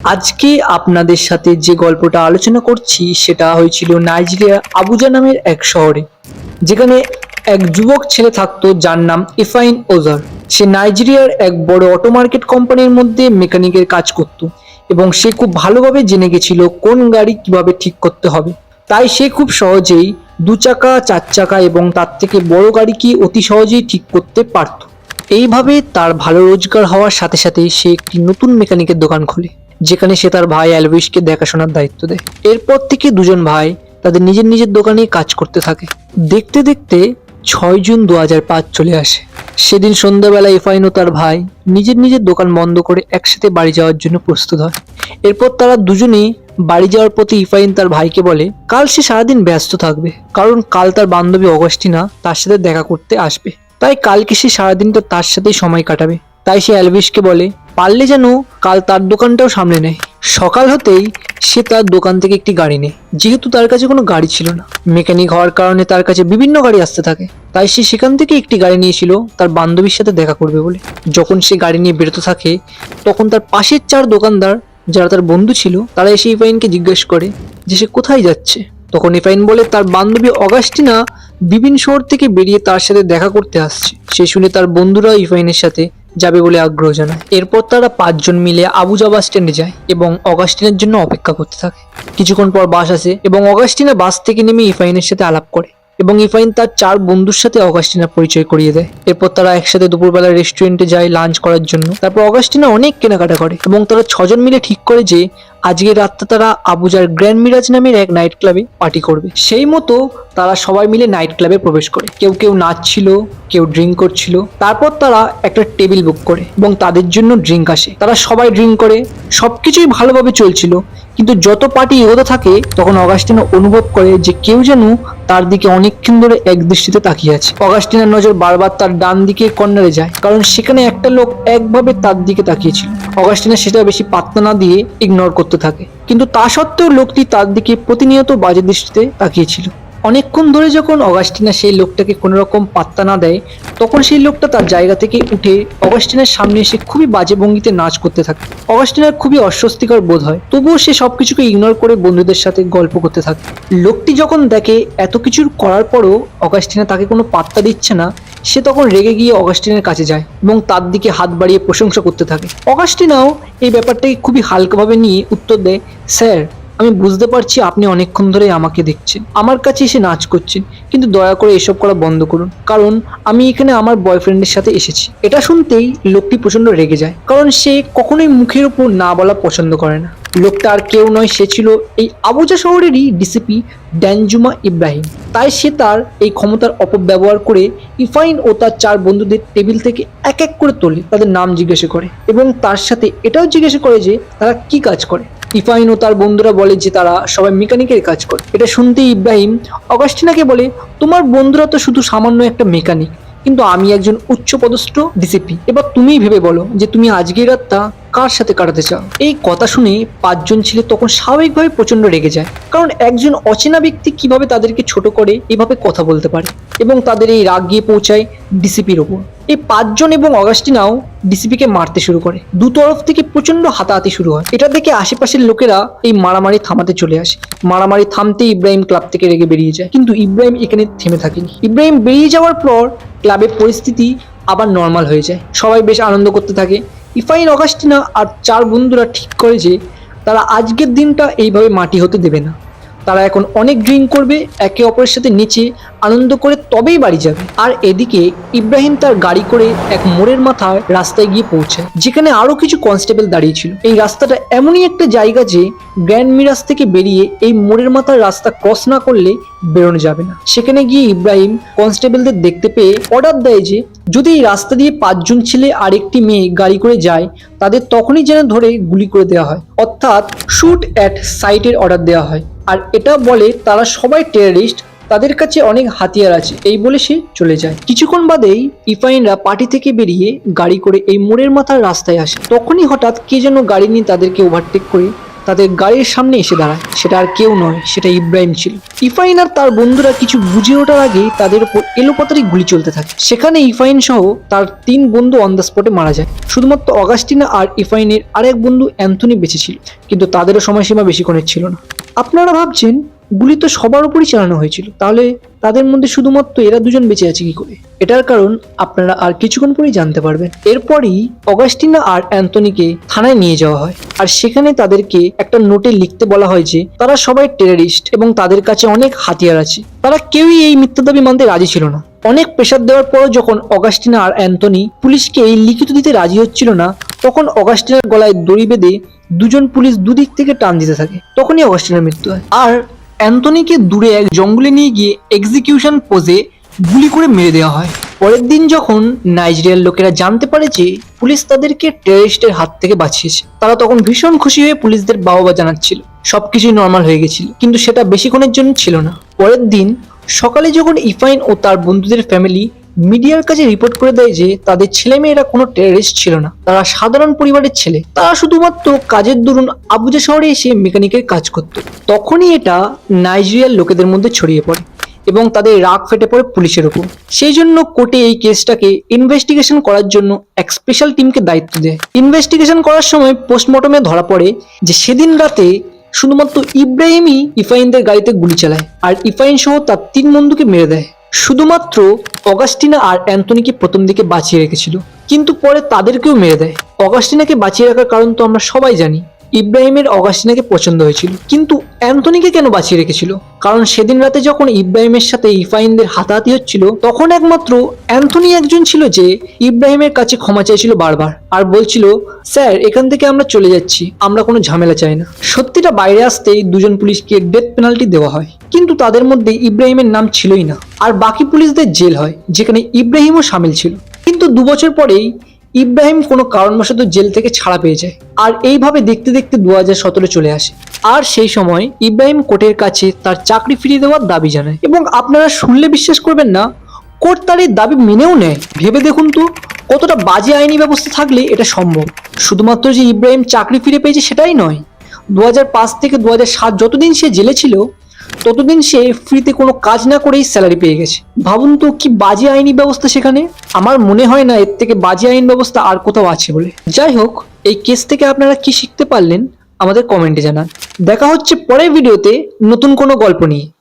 আজকে আপনাদের সাথে যে গল্পটা আলোচনা করছি সেটা হয়েছিল নাইজেরিয়ার আবুজা নামের এক শহরে, যেখানে এক যুবক ছেলে থাকতো যার নাম ইফাইন ওজার। সে নাইজেরিয়ার এক বড় অটো মার্কেট কোম্পানির মধ্যে মেকানিকের কাজ করত এবং সে খুব ভালোভাবে জেনে গেছিল কোন গাড়ি কিভাবে ঠিক করতে হবে। তাই সে খুব সহজেই 2 চাকা, 4 চাকা এবং তার থেকে বড় গাড়িকে অতি সহজেই ঠিক করতে পারত। এইভাবে তার ভালো রোজগার হওয়ার সাথে সাথে সে একটি নতুন মেকানিকের দোকান খোলে, যেখানে সে তার ভাই অ্যালভিসকে দেখাশোনার দায়িত্ব দেয়। এরপর থেকে দুজন ভাই তাদের নিজের নিজের দোকানে কাজ করতে থাকে। দেখতে দেখতে 6 জুন 2005 চলে আসে। সেদিন সন্ধ্যাবেলা ইফাইন ও তার ভাই নিজের নিজের দোকান বন্ধ করে একসাথে বাড়ি যাওয়ার জন্য প্রস্তুত হয়। এরপর তারা দুজনেই বাড়ি যাওয়ার পথে ইফাইন তার ভাইকে বলে কাল সে সারাদিন ব্যস্ত থাকবে, কারণ কাল তার বান্ধবী অগস্টিনা তার সাথে দেখা করতে আসবে। তাই কালকে সে সারাদিনটা তার সাথেই সময় কাটাবে। তাই সে অ্যালভিসকে বলে পারলে যেন কাল তার দোকানটাও সামলে নেয়। সকাল হতেই সে তার দোকান থেকে একটি গাড়ি নেয়, যেহেতু তার কাছে কোনো গাড়ি ছিল না। মেকানিক হওয়ার কারণে তার কাছে বিভিন্ন গাড়ি আসতে থাকে, তাই সে সেখান থেকে একটি গাড়ি নিয়েছিল তার বান্ধবীর সাথে দেখা করবে বলে। যখন সে গাড়ি নিয়ে বেরোতে থাকে তখন তার পাশের 4 দোকানদার যারা তার বন্ধু ছিল তারা এসে ইফাইনকে জিজ্ঞেস করে যে সে কোথায় যাচ্ছে। তখন ইফাইন বলে তার বান্ধবী অগাস্টিনা বিভিন্ন শহর থেকে বেরিয়ে তার সাথে দেখা করতে আসছে। সে শুনে তার বন্ধুরা ইফাইনের সাথে যাবে বলে আগ্রহ জানায়। এরপর তারা 5 জন মিলে আবুজা বাস স্ট্যান্ডে যায় এবং অগাস্টিনার জন্য অপেক্ষা করতে থাকে। কিছুক্ষণ পর বাস আসে এবং অগাস্টিনা বাস থেকে নেমে ইফাইনের সাথে আলাপ করে এবং ইফাইন তার 4 বন্ধুর সাথে অগাস্টিনার পরিচয় করিয়ে দেয়। এরপর তারা একসাথে দুপুরবেলা রেস্টুরেন্টে যায় লাঞ্চ করার জন্য। তারপর অগাস্টিনা অনেক কেনাকাটা করে এবং তারা 6 জন মিলে ঠিক করে যে আজকের রাতটা তারা আবুজার গ্র্যান্ড মিরাজ নামের এক নাইট ক্লাবে পার্টি করবে। সেই মতো তারা সবাই মিলে নাইট ক্লাবে প্রবেশ করে। কেউ কেউ নাচছিল, কেউ ড্রিঙ্ক করছিল। তারপর তারা একটা টেবিল বুক করে এবং তাদের জন্য ড্রিঙ্ক আসে। তারা সবাই ড্রিঙ্ক করে, সবকিছুই ভালোভাবে চলছিল। কিন্তু যত পার্টি এগোতে থাকে তখন অগাস্টিনা অনুভব করে যে কেউ যেন তার দিকে অনেকক্ষণ ধরে এক দৃষ্টিতে তাকিয়ে আছে। অগাস্টিনার নজর বারবার তার ডান দিকে কর্নারে যায়, কারণ সেখানে একটা লোক একভাবে তার দিকে তাকিয়েছিল। অগাস্টিনা সেটা বেশি পাত্তা না দিয়ে ইগনোর করতে থাকে, কিন্তু তা সত্ত্বেও লোকটি তার দিকে প্রতিনিয়ত বাজে দৃষ্টিতে তাকিয়েছিল। অনেকক্ষণ ধরে যখন অগাস্টিনা সেই লোকটাকে কোনো রকম পাত্তা না দেয় তখন সেই লোকটা তার জায়গা থেকে উঠে অগাস্টিনার সামনে এসে খুবই বাজে ভঙ্গিতে নাচ করতে থাকে। অগাস্টিনার খুবই অস্বস্তিকর বোধ হয়, তবুও সে সবকিছুকে ইগনোর করে বন্ধুদের সাথে গল্প করতে থাকে। লোকটি যখন দেখে এত কিছুর করার পরও অগাস্টিনা তাকে কোনো পাত্তা দিচ্ছে না, সে তখন রেগে গিয়ে অগাস্টিনের কাছে যায় এবং তার দিকে হাত বাড়িয়ে প্রশংসা করতে থাকে। অগাস্টিনাও এই ব্যাপারটাকে খুবই হালকাভাবে নিয়ে উত্তর দেয়, স্যার, আমি বুঝতে পারছি আপনি অনেকক্ষণ ধরে আমাকে দেখছেন, আমার কাছে এসে নাচ করছেন, কিন্তু দয়া করে এসব করা বন্ধ করুন, কারণ আমি এখানে আমার বয়ফ্রেন্ডের সাথে এসেছি। এটা শুনতেই লোকটি প্রচন্ড রেগে যায়, কারণ সে কখনোই মুখের উপর না বলা পছন্দ করে না। লোকটা আর কেউ নয়, সে ছিল এই আবুজা শহরেরই ডিসিপি ড্যানজুমা ইব্রাহিম। তাই সে তার এই ক্ষমতার অপব্যবহার করে ইফাইন ও তার 4 বন্ধুদের টেবিল থেকে এক এক করে তোলে, তাদের নাম জিজ্ঞাসা করে এবং তার সাথে এটাও জিজ্ঞাসা করে যে তারা কি কাজ করে। ইফাইন ও তার বন্ধুরা বলে যে তারা সবাই মেকানিকের কাজ করে। এটা শুনতেই ইব্রাহিম অগাস্টিনাকে বলে, তোমার বন্ধুরা তো শুধু সামান্য একটা মেকানিক, কিন্তু আমি একজন উচ্চপদস্থ ডিসিপি। এবার তুমিই ভেবে বলো যে তুমি আজকের রাতটা কার সাথে কাটাতে চাও। এই কথা শুনে 5 জন ছেলে তখন স্বাভাবিকভাবে প্রচন্ড রেগে যায়, কারণ একজন অচেনা ব্যক্তি কিভাবে তাদেরকে ছোট করে এভাবে কথা বলতে পারে, এবং তাদের এই রাগ গিয়ে পৌঁছায় ডিসিপির ওপর। এই 5 জন এবং অগাস্টিনাও ডিসিপিকে মারতে শুরু করে। দুতরফ থেকে প্রচন্ড হাতাহাতি শুরু হয়। এটা দেখে আশেপাশের লোকেরা এই মারামারি থামাতে চলে আসে। মারামারি থামতে ইব্রাহিম ক্লাব থেকে রেগে বেরিয়ে যায়, কিন্তু ইব্রাহিম এখানে থেমে থাকেনি। ইব্রাহিম বেরিয়ে যাওয়ার পর ক্লাবের পরিস্থিতি আবার নর্মাল হয়ে যায়, সবাই বেশ আনন্দ করতে থাকে। ইফাইন, অগাস্টিনা আর 4 বন্ধুরা ঠিক করে যে তারা আজকের দিনটা এইভাবে মাটি হতে দেবে না। তারা এখন অনেক ড্রিঙ্ক করবে, একে অপরের সাথে নেচে আনন্দ করে তবেই বাড়ি যাবে। আর এদিকে ইব্রাহিম তার গাড়ি করে এক মোড়ের মাথায় রাস্তায় গিয়ে পৌঁছায়, যেখানে আরো কিছু কনস্টেবল দাঁড়িয়ে ছিল। এই রাস্তাটা এমনই একটা জায়গা যে গ্র্যান্ড মিরাজ থেকে বেরিয়ে এই মোড়ের মাথার রাস্তা ক্রস না করলে বেরোনো যাবে না। সেখানে গিয়ে ইব্রাহিম কনস্টেবলদের দেখতে পেয়ে অর্ডার দেয় যে যদি এই রাস্তা দিয়ে 5 জন ছেলে আর একটি মেয়ে গাড়ি করে যায় তাদের তখনই যেন ধরে গুলি করে দেওয়া হয়, অর্থাৎ শুট অ্যাট সাইটের অর্ডার দেওয়া হয়। আর এটা বলে তারা সবাই টেররিস্ট, তাদের কাছে অনেক হাতিয়ার আছে। এই বলে সে চলে যায়। কিছুক্ষণ বাদেই ইফাইনরা পার্টি থেকে বেরিয়ে গাড়ি করে এই মোড়ের মাথার রাস্তায় আসে। তখনই হঠাৎ কে যেন গাড়ি নিয়ে তাদেরকে ওভারটেক করে তাদের গাড়ির সামনে এসে দাঁড়ায়। সেটা আর কেউ নয়, সেটা ইব্রাহিম ছিল। ইফাইন আর তার বন্ধুরা কিছু বুঝে ওঠার আগে তাদের উপর এলোপাতাড়ি গুলি চলতে থাকে। সেখানে ইফাইন সহ তার 3 বন্ধু অন দ্য স্পটে মারা যায়। শুধুমাত্র অগাস্টিনা আর ইফাইনের আরেক বন্ধু অ্যান্থনি বেঁচে ছিল, কিন্তু তাদেরও সময়সীমা বেশিক্ষণের ছিল না। আপনারা ভাবছেন গুলি তো সবার উপরই চালানো হয়েছিল, তাহলে তাদের মধ্যে শুধুমাত্র এরা দুজন বেঁচে আছে কি করে? এটার কারণ আপনারা আর কিছুক্ষণ পরেই জানতে পারবেন। এরপরই অগাস্টিনা আর অ্যান্থনিকে থানায় নিয়ে যাওয়া হয়, আর সেখানে তাদেরকে একটা নোটে লিখতে বলা হয় যে তারা সবাই টেররিস্ট এবং তাদের কাছে অনেক হাতিয়ার আছে। তারা কেউই এই মিথ্যা দাবি মানতে রাজি ছিল না। অনেক প্রেশার দেওয়ার পরও যখন অগাস্টিনা আর অ্যান্থনি পুলিশকে এই লিখিত দিতে রাজি হচ্ছিল না, তখন অগাস্টিনার গলায় দড়ি বেঁধে দুজন পুলিশ দুদিক থেকে টান দিতে থাকে। তখনই অগাস্টিনার মৃত্যু হয়, আর অ্যান্থনিকে দূরে এক জঙ্গলে নিয়ে গিয়ে এক্সিকিউশন পোজে গুলি করে মেরে দেওয়া হয়। পরের দিন যখন নাইজেরিয়ার লোকেরা জানতে পারে যে পুলিশ তাদেরকে টেররিস্টের হাত থেকে বাঁচিয়েছে, তারা তখন ভীষণ খুশি হয়ে পুলিশদের বাহবা জানাচ্ছিল। সবকিছুই নর্মাল হয়ে গেছিল, কিন্তু সেটা বেশিক্ষণের জন্য ছিল না। পরের দিন সকালে যখন ইফাইন ও তার বন্ধুদের ফ্যামিলি মিডিয়ার কাছে রিপোর্ট করে দেয় যে তাদের ছেলেমেয়েরা কোনো টেররিস্ট ছিল না, তারা সাধারণ পরিবারের ছেলে, তারা শুধুমাত্র কাজের দরুন আবুজা শহরে এসে মেকানিকের কাজ করত, তখনই এটা নাইজেরিয়ার লোকেদের মধ্যে ছড়িয়ে পড়ে এবং তাদের রাগ ফেটে পড়ে পুলিশের উপর। সেই জন্য কোর্টে এই কেসটাকে ইনভেস্টিগেশন করার জন্য এক স্পেশাল টিমকে দায়িত্ব দেয়। ইনভেস্টিগেশন করার সময় পোস্টমর্টমে ধরা পড়ে যে সেদিন রাতে শুধুমাত্র ইব্রাহিমই ইফাইনদের গাড়িতে গুলি চালায় আর ইফাইন সহ তার 3 বন্ধুকে মেরে দেয়। শুধুমাত্র অগাস্টিনা আর অ্যান্থনিকে প্রথম দিকে বাঁচিয়ে রেখেছিল, কিন্তু পরে তাদেরকেও মেরে দেয়। অগাস্টিনাকে বাঁচিয়ে রাখার কারণ তো আমরা সবাই জানি, ইব্রাহিমের অগাস্টিনাকে পছন্দ হয়েছিল। কিন্তু অ্যান্থনিকে কেন বাঁচিয়ে রেখেছিল? কারণ সেদিন রাতে যখন ইব্রাহিমের সাথে ইফাইনদের হাতাহাতি হচ্ছিল, তখন একমাত্র অ্যান্থনি একজন ছিল যে ইব্রাহিমের কাছে ক্ষমা চাইছিল বারবার, আর বলছিল, স্যার এখান থেকে আমরা চলে যাচ্ছি, আমরা কোনো ঝামেলা চাই না। সত্যিটা বাইরে আসতেই দুজন পুলিশকে ডেথ পেনাল্টি দেওয়া হয়, কিন্তু তাদের মধ্যে ইব্রাহিমের নাম ছিলই না, আর বাকি পুলিশদের জেল হয়, যেখানে ইব্রাহিমও সামিল ছিল। কিন্তু 2 বছর পরেই ইব্রাহিম কোনো কারণবশত জেল থেকে ছাড়া পেয়ে যায়, আর এইভাবে দেখতে দেখতে 2017 চলে আসে। আর সেই সময় ইব্রাহিম কোর্টের কাছে তার চাকরি ফিরিয়ে দেওয়ার দাবি জানায়, এবং আপনারা শুনলে বিশ্বাস করবেন না, কোর্ট তার এই দাবি মেনেও নেয়। ভেবে দেখুন তো কতটা বাজে আইনি ব্যবস্থা থাকলে এটা সম্ভব। শুধুমাত্র যে ইব্রাহিম চাকরি ফিরে পেয়েছে সেটাই নয়, 2005 থেকে 2007 যতদিন সে জেলে ছিল ততদিন সে ফ্রিতে কোনো কাজ না করেই স্যালারি পেয়ে গেছে। ভাবুন তো কি বাজে আইনি ব্যবস্থা সেখানে। আমার মনে হয় না এর থেকে বাজে আইন ব্যবস্থা আর কোথাও আছে বলে। যাই হোক, এই কেস থেকে আপনারা কি শিখতে পারলেন আমাদের কমেন্টে জানান। দেখা হচ্ছে পরের ভিডিওতে নতুন কোনো গল্প নিয়ে।